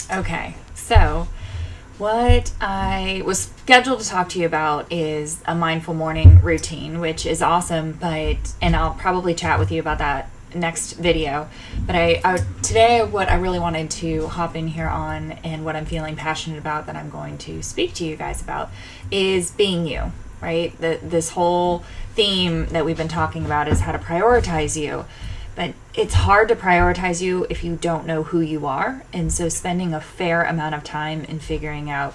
Okay, so what I was scheduled to talk to you about is a mindful morning routine, which is awesome, and I'll probably chat with you about that next video. But today, what I really wanted to hop in here on, and what I'm feeling passionate about that I'm going to speak to you guys about, is being you, right? This whole theme that we've been talking about is how to prioritize you. But it's hard to prioritize you if you don't know who you are. And so spending a fair amount of time in figuring out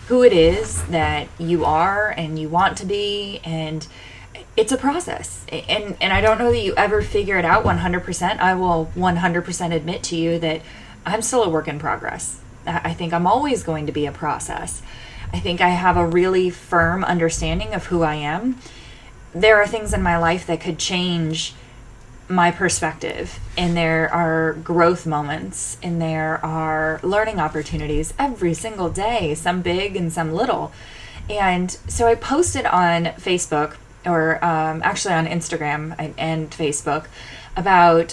who it is that you are and you want to be, and it's a process. And I don't know that you ever figure it out 100%. I will 100% admit to you that I'm still a work in progress. I think I'm always going to be a process. I think I have a really firm understanding of who I am. There are things in my life that could change my perspective, and there are growth moments, and there are learning opportunities every single day, some big and some little. And so I posted on Facebook, or actually on Instagram and Facebook, about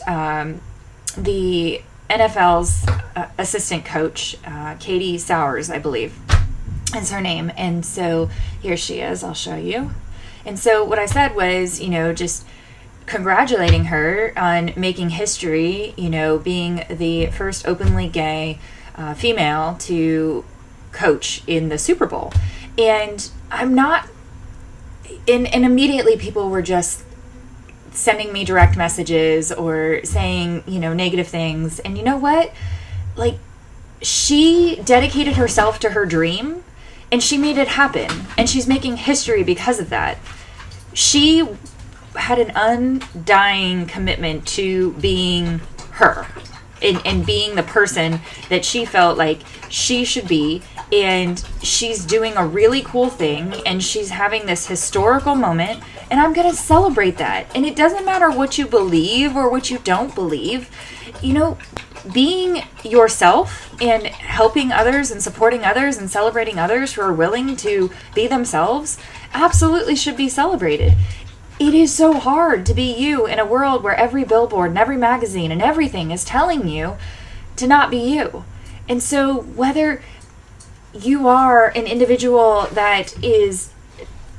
the NFL's assistant coach, Katie Sowers, I believe is her name. And so here she is, I'll show you. And so what I said was, just congratulating her on making history, being the first openly gay female to coach in the Super Bowl. And I'm not, and immediately people were just sending me direct messages or saying, negative things. And you know what? Like, she dedicated herself to her dream and she made it happen. And she's making history because of that. She had an undying commitment to being her and being the person that she felt like she should be. And she's doing a really cool thing, and she's having this historical moment, and I'm going to celebrate that. And it doesn't matter what you believe or what you don't believe. Being yourself and helping others and supporting others and celebrating others who are willing to be themselves absolutely should be celebrated. It is so hard to be you in a world where every billboard and every magazine and everything is telling you to not be you. And so whether you are an individual that is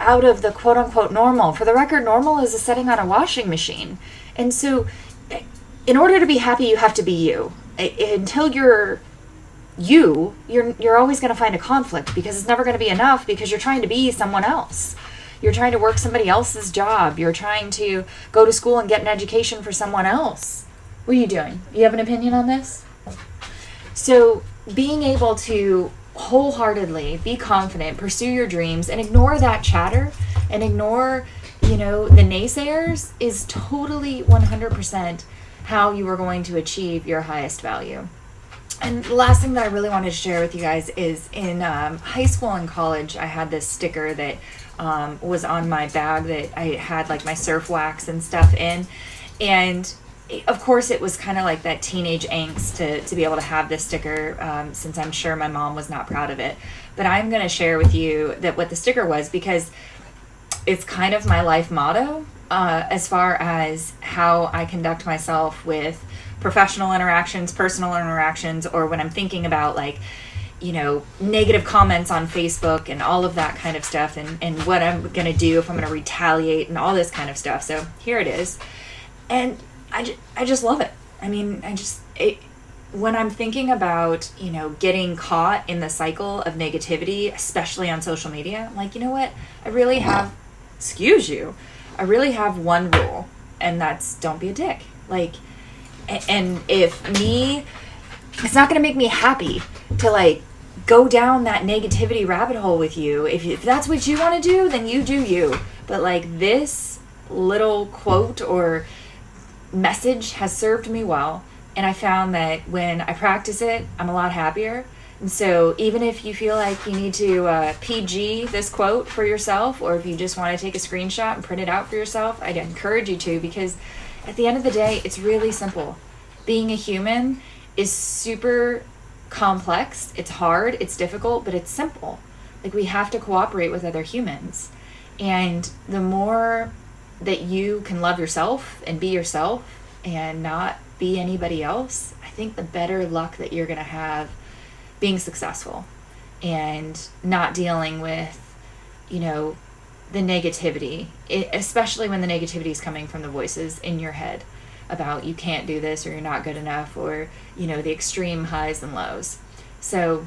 out of the quote-unquote normal, for the record, normal is a setting on a washing machine. And so in order to be happy, you have to be you. Until you're always going to find a conflict, because it's never going to be enough, because you're trying to be someone else. You're trying to work somebody else's job. You're trying to go to school and get an education for someone else. What are you doing? You have an opinion on this? So being able to wholeheartedly be confident, pursue your dreams, and ignore that chatter and ignore, the naysayers is totally 100% how you are going to achieve your highest value. And the last thing that I really wanted to share with you guys is in high school and college, I had this sticker that was on my bag that I had like my surf wax and stuff in. And of course it was kind of like that teenage angst to be able to have this sticker, since I'm sure my mom was not proud of it. But I'm going to share with you that what the sticker was, because it's kind of my life motto as far as how I conduct myself with professional interactions, personal interactions, or when I'm thinking about negative comments on Facebook and all of that kind of stuff, and what I'm going to do if I'm going to retaliate and all this kind of stuff. So here it is. And I just love it. I mean, when I'm thinking about, getting caught in the cycle of negativity, especially on social media, I'm like, you know what? I really have one rule, and that's don't be a dick. And it's not going to make me happy to go down that negativity rabbit hole with you. If that's what you want to do, then you do you. But this little quote or message has served me well. And I found that when I practice it, I'm a lot happier. And so even if you feel like you need to PG this quote for yourself, or if you just want to take a screenshot and print it out for yourself, I'd encourage you to, because at the end of the day, it's really simple. Being a human is super complex. It's hard, it's difficult, but it's simple. We have to cooperate with other humans. And the more that you can love yourself and be yourself and not be anybody else, I think the better luck that you're going to have being successful and not dealing with, you know, the negativity, especially when the negativity is coming from the voices in your head about you can't do this or you're not good enough, or, you know, the extreme highs and lows. So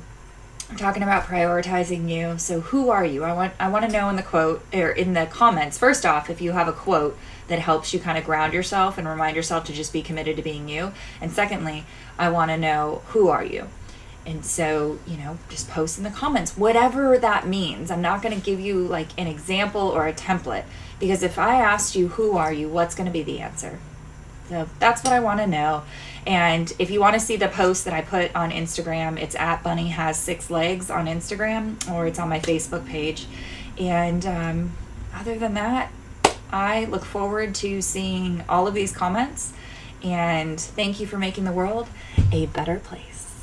I'm talking about prioritizing you. So who are you? I want to know in the quote, or in the comments, first off, if you have a quote that helps you kind of ground yourself and remind yourself to just be committed to being you. And secondly, I want to know, who are you? And so, you know, just post in the comments, whatever that means. I'm not going to give you like an example or a template, because if I asked you, who are you, what's going to be the answer? So that's what I want to know. And if you want to see the post that I put on Instagram, it's at Bunny Has Six Legs on Instagram, or it's on my Facebook page. And other than that, I look forward to seeing all of these comments. And thank you for making the world a better place.